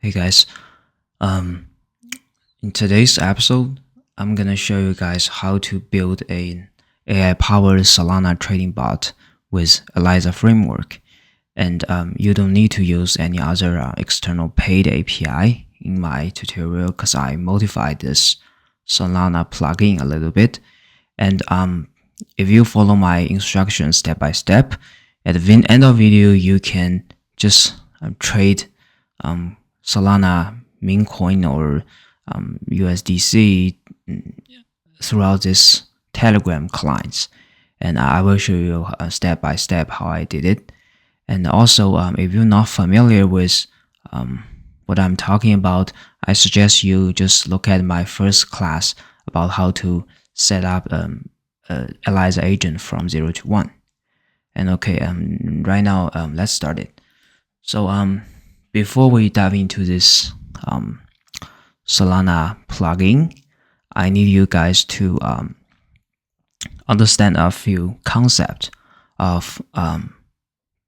Hey guys, um, in today's episode, I'm gonna show you guys how to build an AI-powered Solana trading bot with Eliza framework, and you don't need to use any other external paid API in my tutorial because I modified this Solana plugin a little bit, and if you follow my instructions step by step, at the end of the video you can just trade Solana meme coin or USDC throughout this Telegram clients, and I will show you step by step how I did it. And also, if you're not familiar with what I'm talking about, I suggest you just look at my first class about how to set up Eliza agent from 0 to 1. And okay, right now, let's start it. So before we dive into this Solana plugin, I need you guys to understand a few concepts of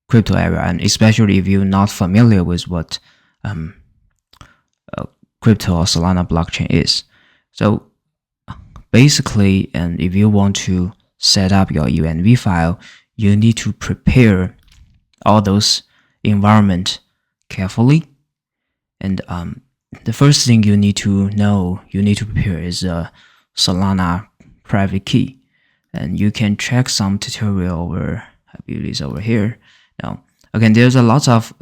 crypto area, and especially if you're not familiar with what crypto or Solana blockchain is. So basically, and if you want to set up your UNV file, you need to prepare all those environment carefully. And the first thing you need to prepare is a Solana private key. And you can check some tutorial over, I believe it's over here. Now, again, there's a lot of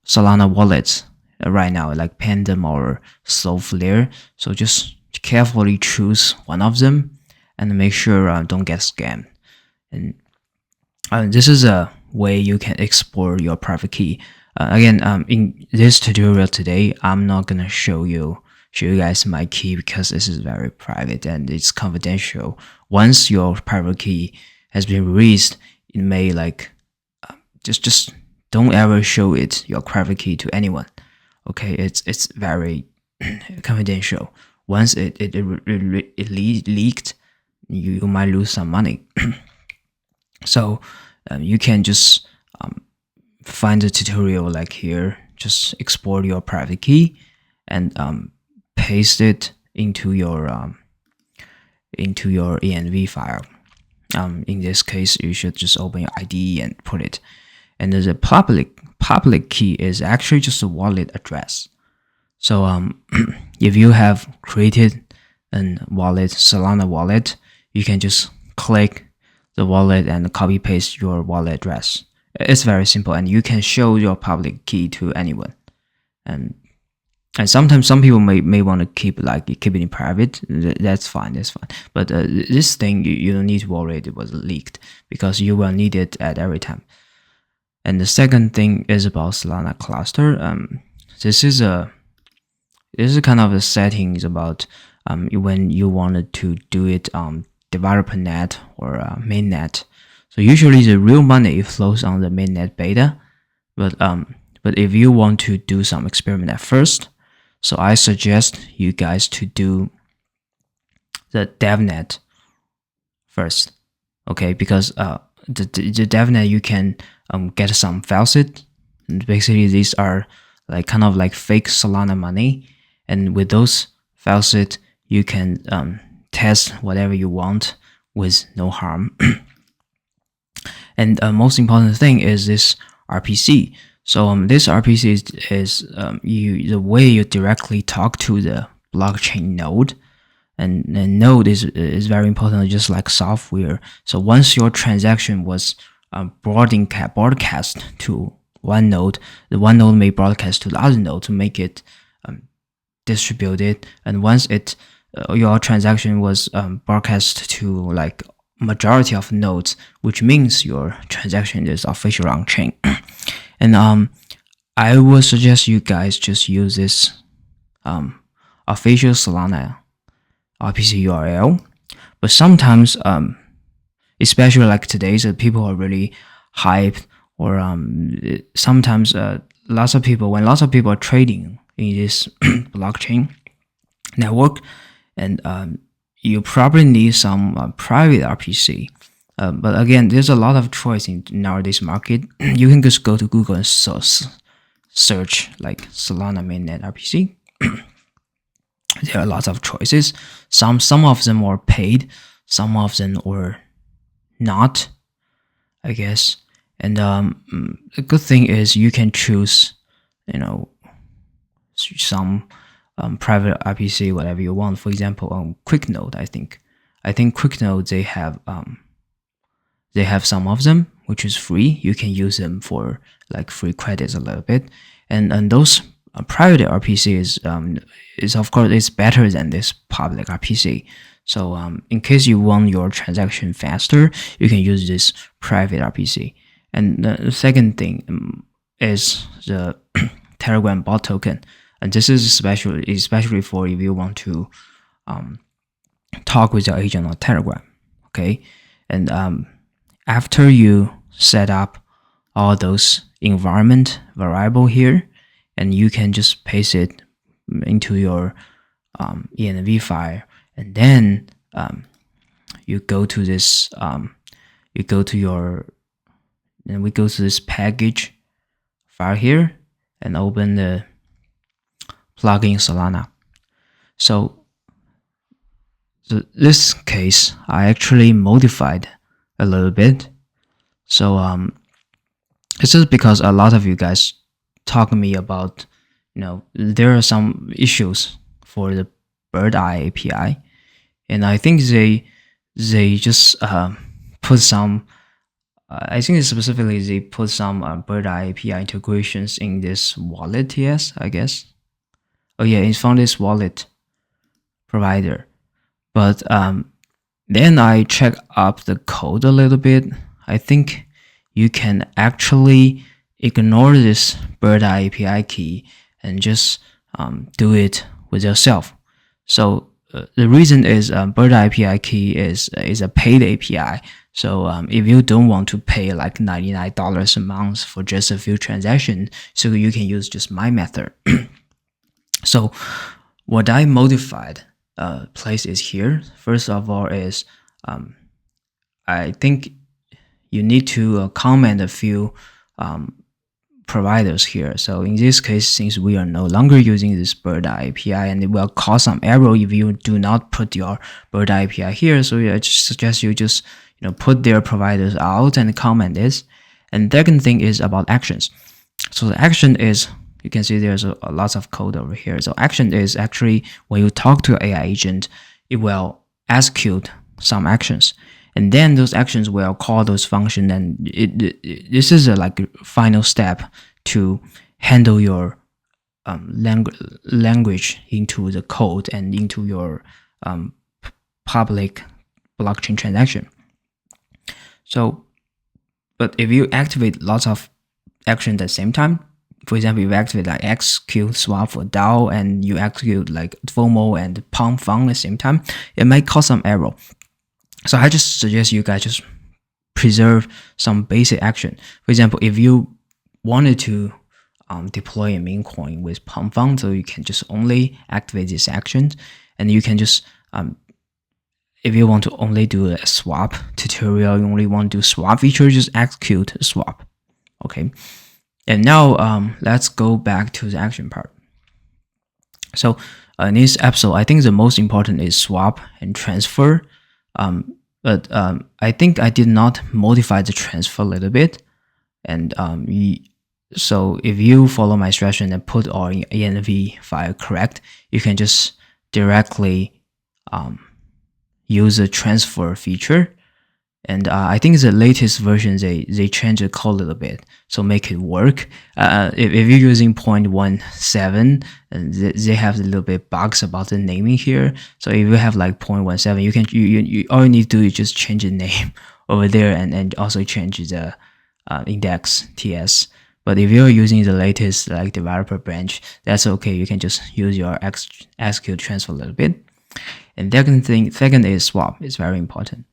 Solana wallets right now, like Pandem or Solflare. So just carefully choose one of them and make sure don't get scammed. And this is a way you can export your private key. Again, in this tutorial today, I'm not gonna show you guys my key because this is very private and it's confidential. Once your private key has been released, it may just don't ever show your private key to anyone. Okay, it's very confidential. Once it leaked, you might lose some money. So you can just find a tutorial like here, just export your private key and paste it into your env file. In this case, you should just open your IDE and put it. And the public key is actually just a wallet address. So if you have created a wallet, Solana wallet, you can just click the wallet and copy paste your wallet address. It's very simple, and you can show your public key to anyone. And sometimes some people may want to keep it in private. That's fine. But this thing you don't need to worry it was leaked because you will need it at every time. And the second thing is about Solana cluster. This is kind of a settings about when you wanted to do it on developer net or mainnet. So usually the real money flows on the mainnet beta, but if you want to do some experiment at first, so I suggest you guys to do the devnet first, okay? Because the devnet you can get some faucet, and basically these are kind of like fake Solana money, and with those faucet you can test whatever you want with no harm. And most important thing is this RPC. So this RPC is the way you directly talk to the blockchain node, and the node is very important, just like software. So once your transaction was broadcast to one node, the one node may broadcast to the other node to make it distributed. And once your transaction was broadcast to majority of nodes, which means your transaction is officially on chain. And I would suggest you guys just use this official Solana RPC URL. But sometimes, especially like today, so people are really hyped, or sometimes when lots of people are trading in this blockchain network, and you probably need some private RPC. But again, there's a lot of choice in nowadays market. You can just go to Google and search like Solana mainnet RPC, there are lots of choices. Some of them are paid, some of them are not, I guess. And the good thing is you can choose, some private RPC, whatever you want. For example, on QuickNode, I think QuickNode, they have some of them which is free. You can use them for like free credits a little bit, and those private RPC is of course it's better than this public RPC. So in case you want your transaction faster, you can use this private RPC. And the second thing is the Telegram bot token, and this is especially for if you want to talk with your agent on Telegram. Okay, and after you set up all those environment variable here, and you can just paste it into your env file, and then you go to this we go to this package file here and open the plugin Solana. So this case I actually modified a little bit. So it's just because a lot of you guys talk to me about, there are some issues for the Bird Eye API, and I think they just put some. I think specifically they put some Bird Eye API integrations in this wallet TS, I guess. Oh yeah, it's from this wallet provider, but then I check up the code a little bit. I think you can actually ignore this Bird Eye API key and just do it with yourself. So the reason is Bird Eye API key is a paid API. So if you don't want to pay like $99 a month for just a few transactions, so you can use just my method. So what I modified place is here. First of all is I think you need to comment a few providers here. So in this case, since we are no longer using this Bird Eye API, and it will cause some error if you do not put your Bird Eye API here, so I just suggest you just put their providers out and comment this. And second thing is about actions. So the action is, you can see there's a lots of code over here. So action is actually when you talk to an AI agent, it will execute some actions, and then those actions will call those functions. And this is a like final step to handle your language into the code and into your public blockchain transaction. So, but if you activate lots of actions at the same time, for example, if you activate like execute swap for DAO and you execute like FOMO and pump fund at the same time, it might cause some error. So I just suggest you guys just preserve some basic action. For example, if you wanted to deploy a meme coin with pump fund, so you can just only activate this action, and you can just if you want to only do a swap tutorial, you only want to do swap feature, just execute a swap. Okay. And now let's go back to the action part. So in this episode, I think the most important is swap and transfer. But I think I did not modify the transfer a little bit. And so if you follow my instruction and put our env file correct, you can just directly use the transfer feature. And I think the latest version, they changed the code a little bit, so make it work. If you're using 0.17, they have a little bit bugs about the naming here. So if you have like 0.17, you all you need to do is just change the name over there and also change the index TS. But if you're using the latest like developer branch, that's okay. You can just use your execute transfer a little bit. And second is swap. It's very important.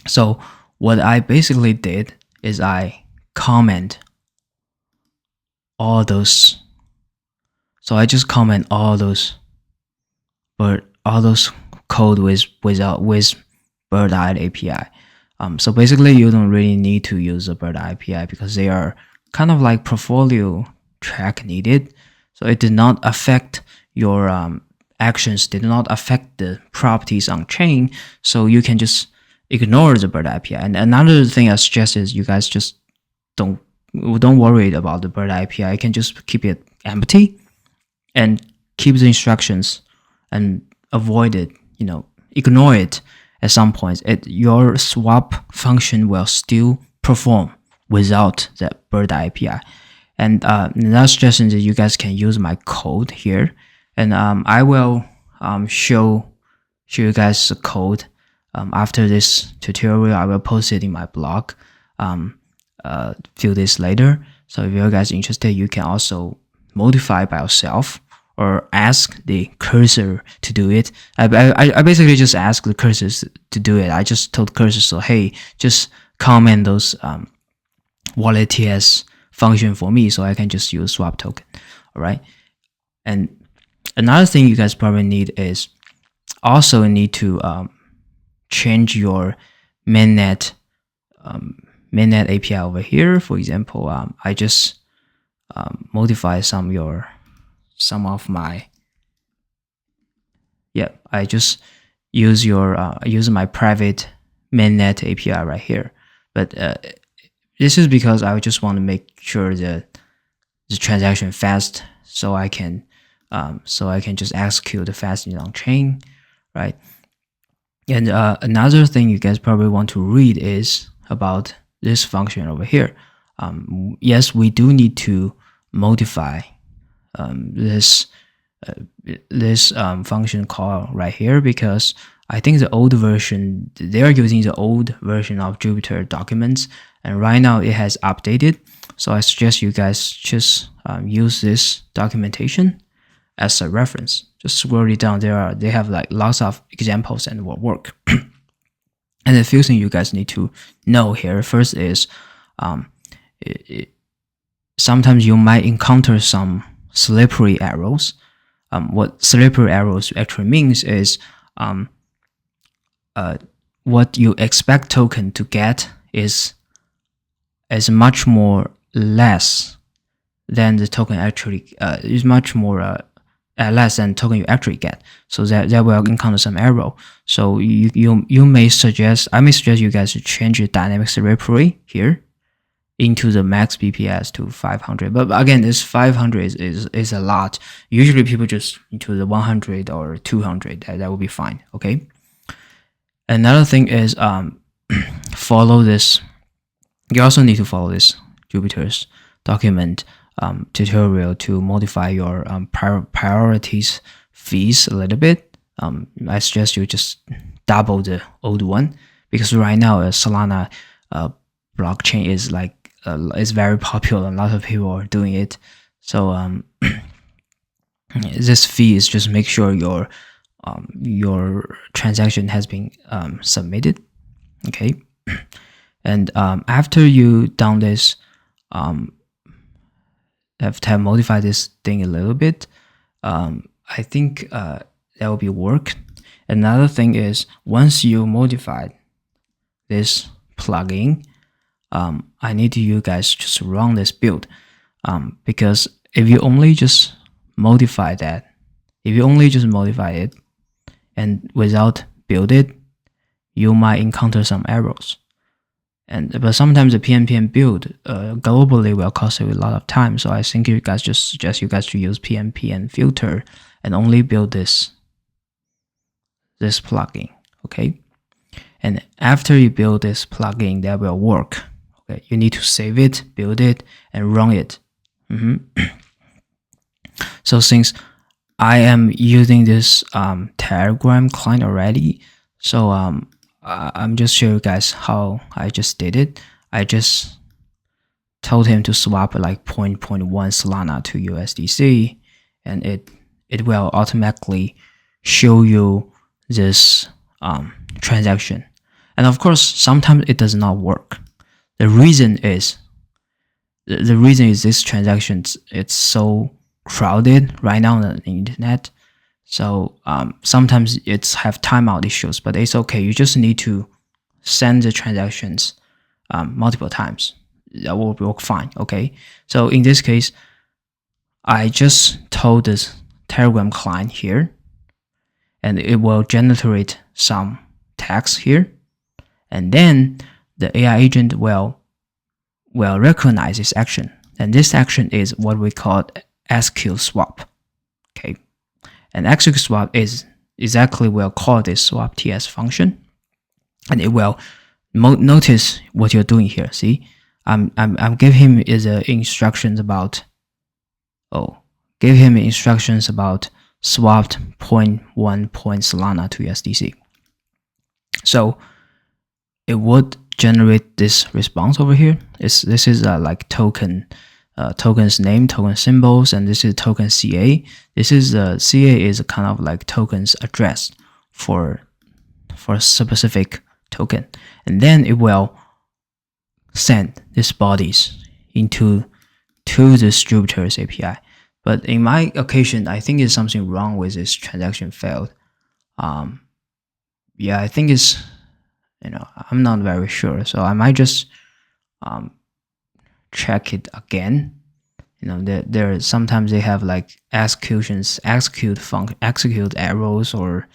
So what I basically did is I comment all those. So I just comment all those, but all those code with Bird Eye API. So basically, you don't really need to use the Bird Eye API because they are kind of like portfolio check needed. So it did not affect your actions, did not affect the properties on chain. So you can just ignore the bird API. And another thing I suggest is you guys just don't worry about the bird API. You can just keep it empty and keep the instructions and avoid it, ignore it at some point. Your swap function will still perform without the bird API. And another suggestion is you guys can use my code here, and I will show you guys the code after this tutorial. I will post it in my blog few days later. So if you guys are interested, you can also modify by yourself or ask the cursor to do it. I basically just ask the cursors to do it. I just told cursor, so hey, just comment those wallet TS function for me so I can just use swap token. All right. And another thing you guys probably need is also need to change your mainnet API over here. For example, I just modify I just use my private mainnet API right here. But this is because I just want to make sure that the transaction fast, so I can just execute the fast on chain, right? And another thing you guys probably want to read is about this function over here. Yes, we do need to modify this function call right here, because I think the old version, they are using the old version of Jupyter documents, and right now it has updated. So I suggest you guys just use this documentation as a reference. Just scroll it down. They have like lots of examples and will work. And the few things you guys need to know here. First is sometimes you might encounter some slippery arrows. What slippery arrows actually means is what you expect token to get is much more less than the token actually is much more less than token you actually get. So that will encounter some error. So I may suggest you guys to change the dynamic slippery here into the max BPS to 500. But again, this 500 is a lot. Usually people just into the 100 or 200. That will be fine. Okay. Another thing is follow this. You also need to follow this Jupyter's document tutorial to modify your priorities fees a little bit. I suggest you just double the old one, because right now Solana blockchain is like is very popular. A lot of people are doing it. So this fee is just make sure your transaction has been submitted. Okay. And after you done this, have to modify this thing a little bit. I think that will be work. Another thing is, once you modify this plugin, I need you guys just run this build, because if you only just modify it and without build it, you might encounter some errors. But sometimes the PNPN build globally will cost you a lot of time. So I think you guys just suggest you guys to use PNPN filter and only build this plugin. Okay. And after you build this plugin, that will work. Okay. You need to save it, build it, and run it. So since I am using this Telegram client already, so I'm just showing you guys how I just did it. I just told him to swap like 0.1 Solana to USDC, and it will automatically show you this transaction. And of course, sometimes it does not work. The reason is this transaction, it's so crowded right now on the internet. So sometimes it's have timeout issues, but it's okay. You just need to send the transactions multiple times. That will work fine. Okay. So in this case, I just told this Telegram client here, and it will generate some text here, and then the AI agent will recognize this action, and this action is what we call SQ swap. Okay, and SQ swap is exactly we'll call this swap TS function, and it will notice what you're doing here. See, I'm giving him instructions about swapped 0.1 point Solana to USDC. So it would generate this response over here. This is like token's name, token symbols, and this is token CA. This is CA is kind of like token's address for a specific token, and then it will send these bodies to the distributor's API. But in my occasion, I think there's something wrong with this transaction failed. Yeah, I think it's, I'm not very sure. So I might just check it again. There sometimes they have like execute errors or a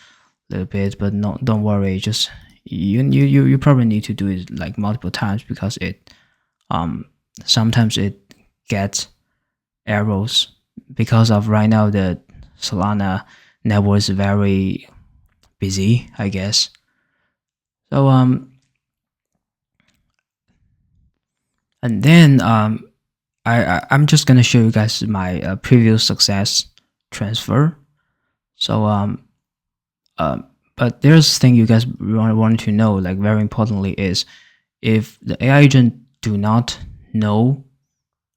little bit, but no, don't worry. Just you probably need to do it like multiple times because it sometimes it gets errors because of right now the Solana network is very busy, I guess. So and then I'm just gonna show you guys my previous success transfer. So but there's thing you guys want to know, like very importantly, is if the AI agent do not know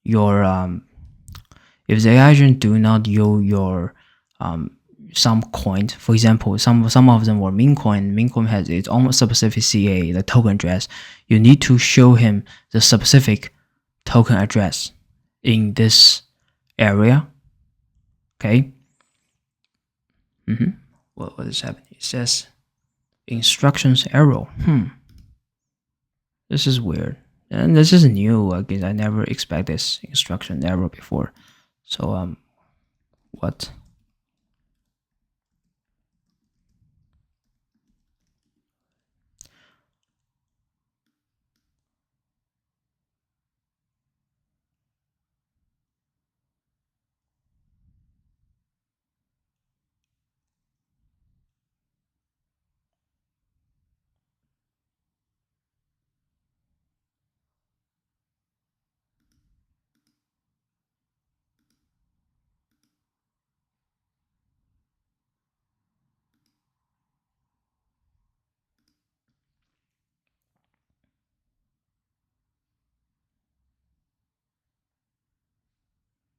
your if the AI agent do not know your some coin, for example, some of them were meme coin. Meme coin has its own specific CA, the token address. You need to show him the specific token address in this area. Okay. What is happening? It says instructions error. This is weird, and this is new. I guess I never expect this instruction error before. So what?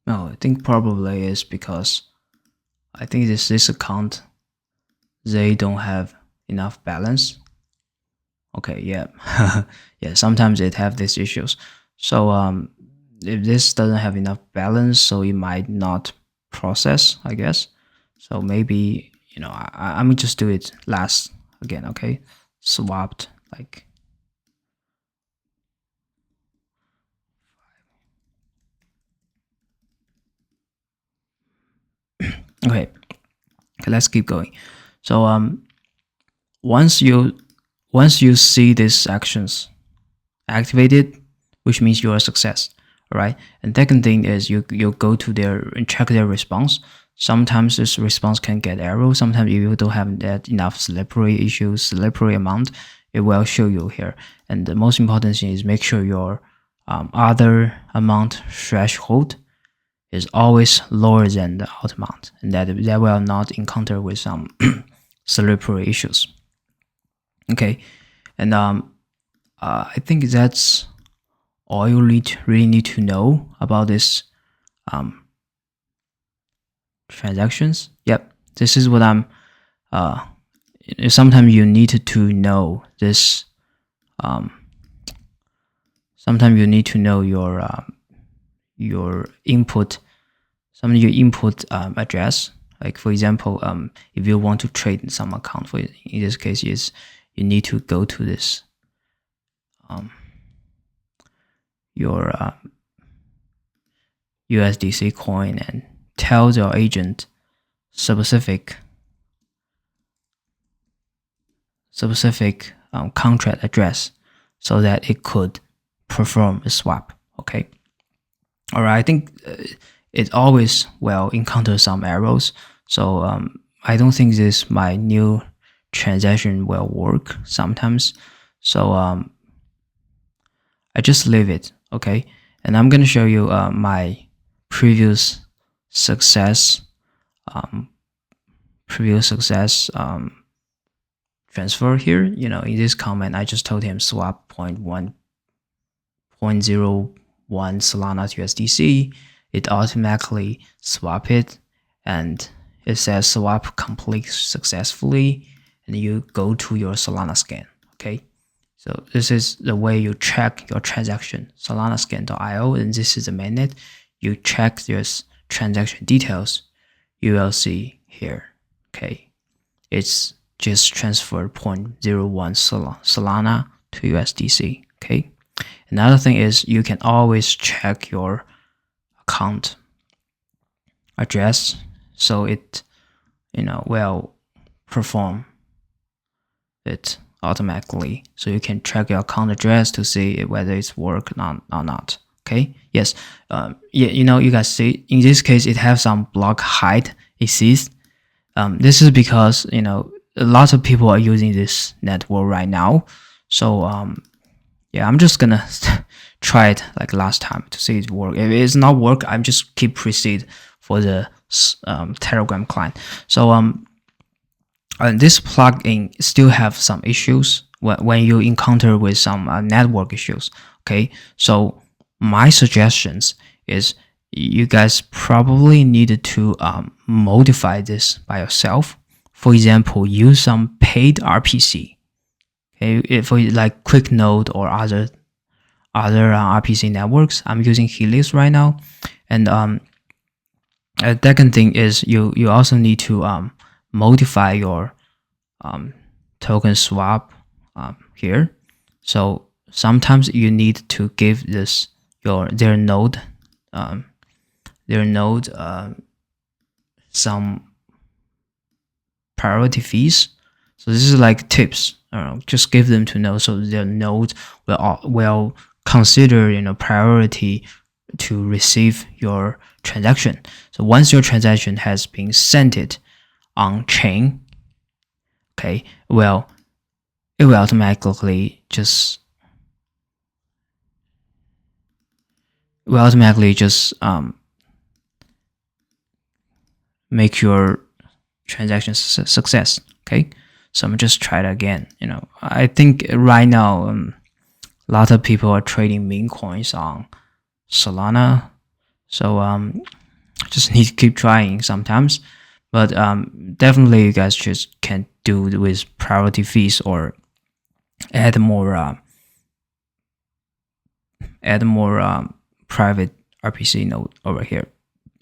No, I think probably is because I think this account, they don't have enough balance. Okay, yeah. Yeah, sometimes it have these issues. So if this doesn't have enough balance, so it might not process, I guess. So maybe, I'm just do it last again. Okay, swapped like okay, let's keep going. So once you see these actions activated, which means you're a success. All right. And second thing is you go to their and check their response. Sometimes this response can get error. Sometimes if you don't have that enough slippery amount, it will show you here. And the most important thing is make sure your other amount threshold is always lower than the out amount, and that will not encounter with some slippery issues. Okay, and I think that's all you really need to know about this transactions. Yep, this is what I'm sometimes you need to know this. Sometimes you need to know your input, your input address. Like for example, if you want to trade in some account, for in this case is you need to go to this your USDC coin and tells your agent specific contract address so that it could perform a swap. Okay. All right. I think it always will encounter some errors. So I don't think my new transaction will work sometimes. So I just leave it. Okay. And I'm gonna show you my previous success transfer here. You know, in this comment, I just told him swap 0.01 Solana to USDC. It automatically swap it, and it says swap complete successfully, and you go to your Solana scan. Okay, so this is the way you check your transaction, solanascan.io, and this is the mainnet. You check this transaction details, you will see here. Okay, it's just transferred 0.01 Solana to USDC. Okay. Another thing is you can always check your account address, so it will perform it automatically. So you can check your account address to see whether it's work or not. Okay. Yes. Yeah. You guys see in this case it has some block height exists. This is because lots of people are using this network right now. So yeah, I'm just gonna try it like last time to see it work. If it's not work, I'm just keep proceed for the Telegram client. So this plugin still have some issues when you encounter with some network issues. Okay, so my suggestions is you guys probably needed to modify this by yourself. For example, use some paid RPC. Okay, for like QuickNode or other RPC networks. I'm using Helix right now, and a second thing is you also need to modify your token swap here. So sometimes you need to give their node some priority fees. So this is like tips. Just give them to know so their node will consider priority to receive your transaction. So once your transaction has been sent it on chain, okay, well, it will automatically just make your transaction success. Okay, so I'm just try it again. I think right now a lot of people are trading meme coins on Solana, so just need to keep trying sometimes, but definitely you guys just can do it with priority fees or add more private RPC node over here.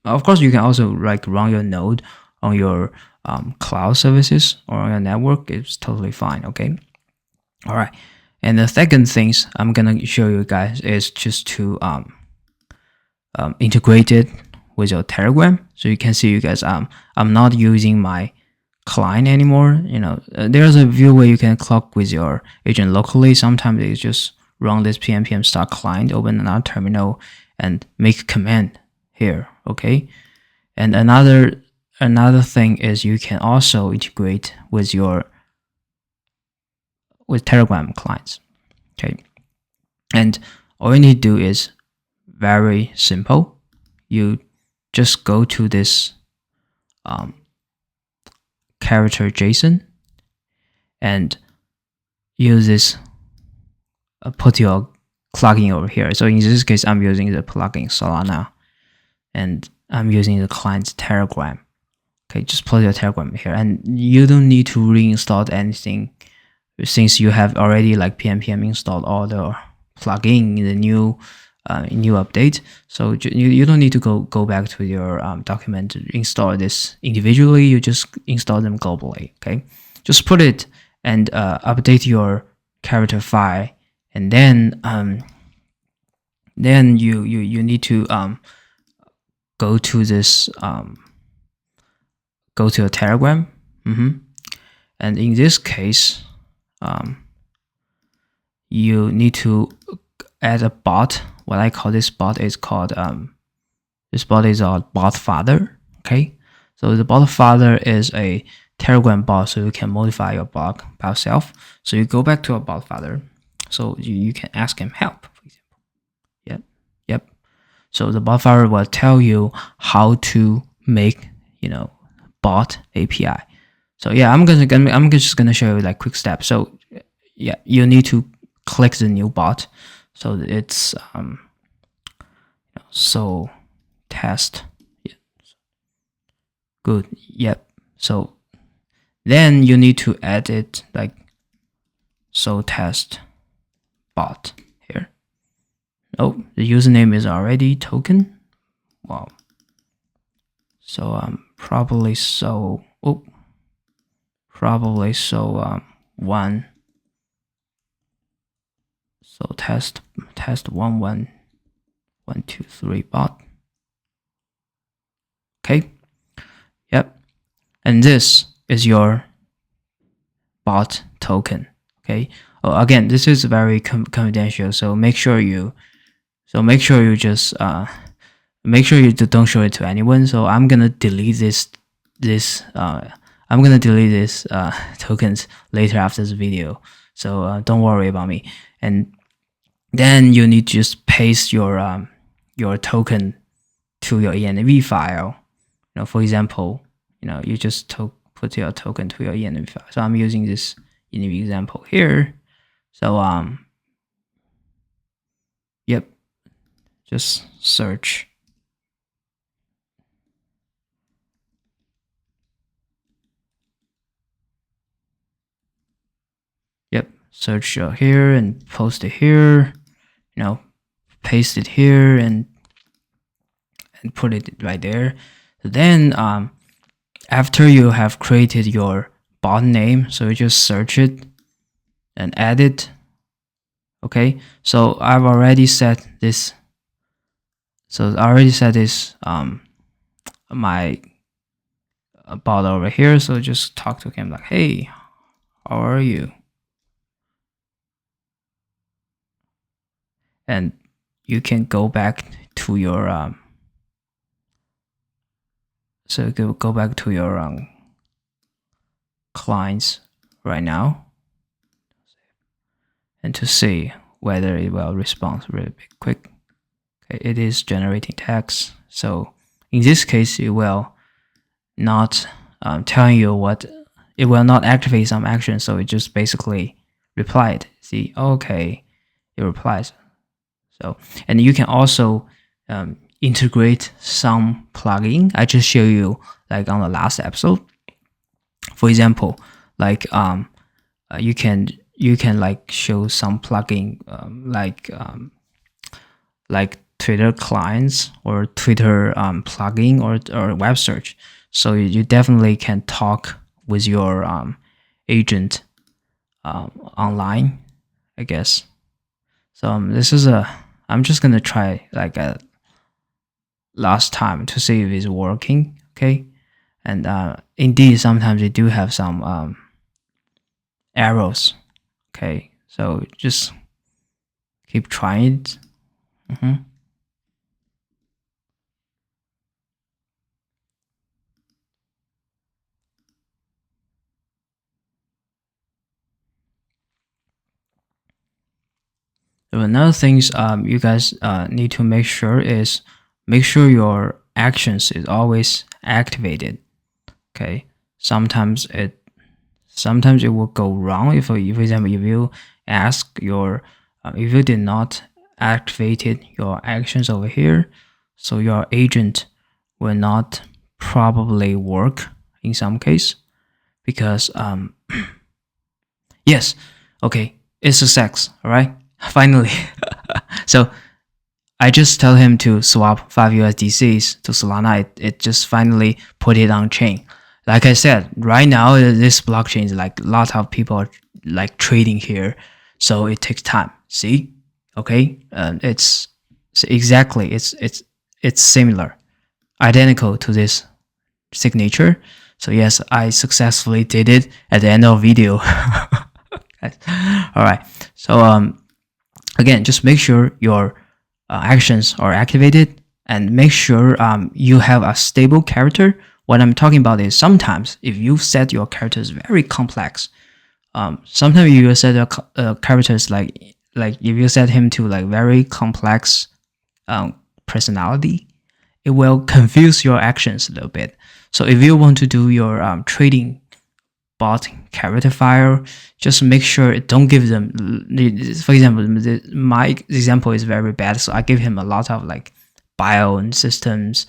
Of course, you can also like run your node on your cloud services or on your network. It's totally fine. Okay. All right. And the second things I'm gonna show you guys is just to integrate it with your Telegram. So you can see, you guys, I'm not using my client anymore. There's a view where you can clock with your agent locally. Sometimes they just run this pm start client, open another terminal, and make a command here. Okay. And another thing is you can also integrate with Telegram clients. Okay. And all you need to do is very simple. You just go to this character JSON and use this put your plugin over here. So in this case, I'm using the plugin Solana, and I'm using the client's Telegram. Okay, just put your Telegram here, and you don't need to reinstall anything since you have already like pm installed all the plugin in the new update. So you don't need to go back to your document to install this individually. You just install them globally. Okay, just put it and update your character file, and then you need to go to this go to a Telegram, and in this case, you need to add a bot. What I call this bot is called this bot is a bot father. Okay, so the bot father is a Telegram bot, so you can modify your bot by yourself. So you go back to a bot father, so you can ask him help, for example. Yep. So the bot father will tell you how to make, bot API. So yeah, I'm just gonna show you like quick steps. So yeah, you need to click the new bot. So it's so test. Yeah. Good. Yep. So then you need to edit like so test bot here. Oh, the username is already token. Wow. So probably so one. So test 1 1 1 2 3 bot. Okay. Yep. And this is your bot token. Okay. Oh, again, this is very confidential. So make sure you just make sure you don't show it to anyone. So I'm gonna delete this tokens later after this video. So don't worry about me. And then you need to just paste your token to your env file. For example, you just put your token to your env file. So I'm using this env example here. So yep, just search. Yep, search here and post it here. Paste it here and put it right there. Then after you have created your bot name, so you just search it and add it. Okay, so I've already set this. So I already set this my bot over here. So just talk to him like, hey, how are you? And you can go back to your so go back to your clients right now and to see whether it will respond really quick. Okay, it is generating text. So in this case, it will not telling you what, it will not activate some action. So it just basically replied. See, okay, it replies. So, and you can also integrate some plugin. I just show you like on the last episode. For example, like you can like show some plugin like Twitter clients or Twitter plugin or web search. So you definitely can talk with your agent online, I guess. So this is I'm just gonna try like a last time to see if it's working. Okay, and indeed sometimes they do have some errors. Okay, so just keep trying it. So another things you guys need to make sure is make sure your actions is always activated. Okay, sometimes it will go wrong if, for example, if you ask your if you did not activated your actions over here, so your agent will not probably work in some case because yes, okay, it's a sex, all right. Finally. So I just tell him to swap 5 USDCs to Solana. It just finally put it on chain. Like I said, right now this blockchain is like a lot of people are like trading here, so it takes time. See, okay, it's exactly it's similar. identical to this signature. So yes, I successfully did it at the end of the video. All right. So again, just make sure your actions are activated, and make sure you have a stable character. What I'm talking about is sometimes if you set your characters very complex, sometimes you set your characters like if you set him to like very complex personality, it will confuse your actions a little bit. So if you want to do your trading bot character file, just make sure don't give them, for example, my example is very bad, so I give him a lot of like bio and systems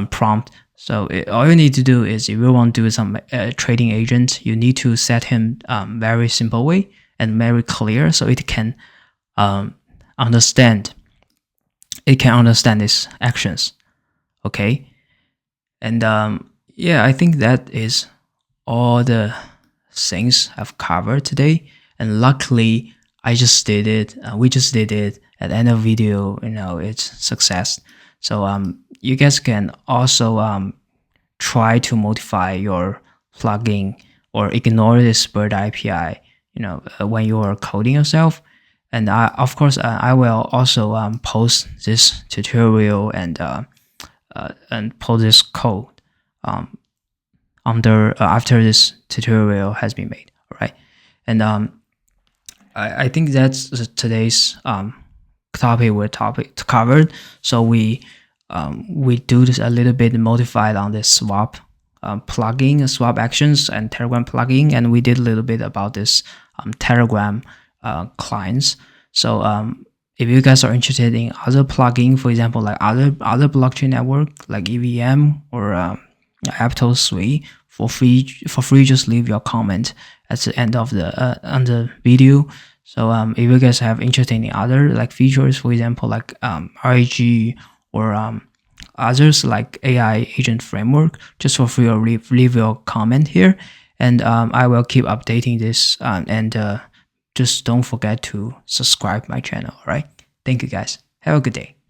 prompt. So all you need to do is, if you want to do some trading agent, you need to set him very simple way and very clear, so it can understand its actions. Okay. And yeah, I think that is all the things I've covered today. And luckily I just did it, we just did it at the end of the video, it's success. So you guys can also try to modify your plugin or ignore this bird API, when you are coding yourself. And of course, I will also post this tutorial and post this code after this tutorial has been made. All right. And I think that's today's topic covered. So we do this a little bit modified on this swap plugin, swap actions and Telegram plugin, and we did a little bit about this Telegram clients. So if you guys are interested in other plugin, for example, like other blockchain network like EVM or Aptos Suite, for free, just leave your comment at the end of the on the video. So if you guys have interest in other like features, for example, like RAG or others like AI agent framework, just for free, or leave your comment here, and I will keep updating this, and just don't forget to subscribe my channel. All right, thank you guys, have a good day.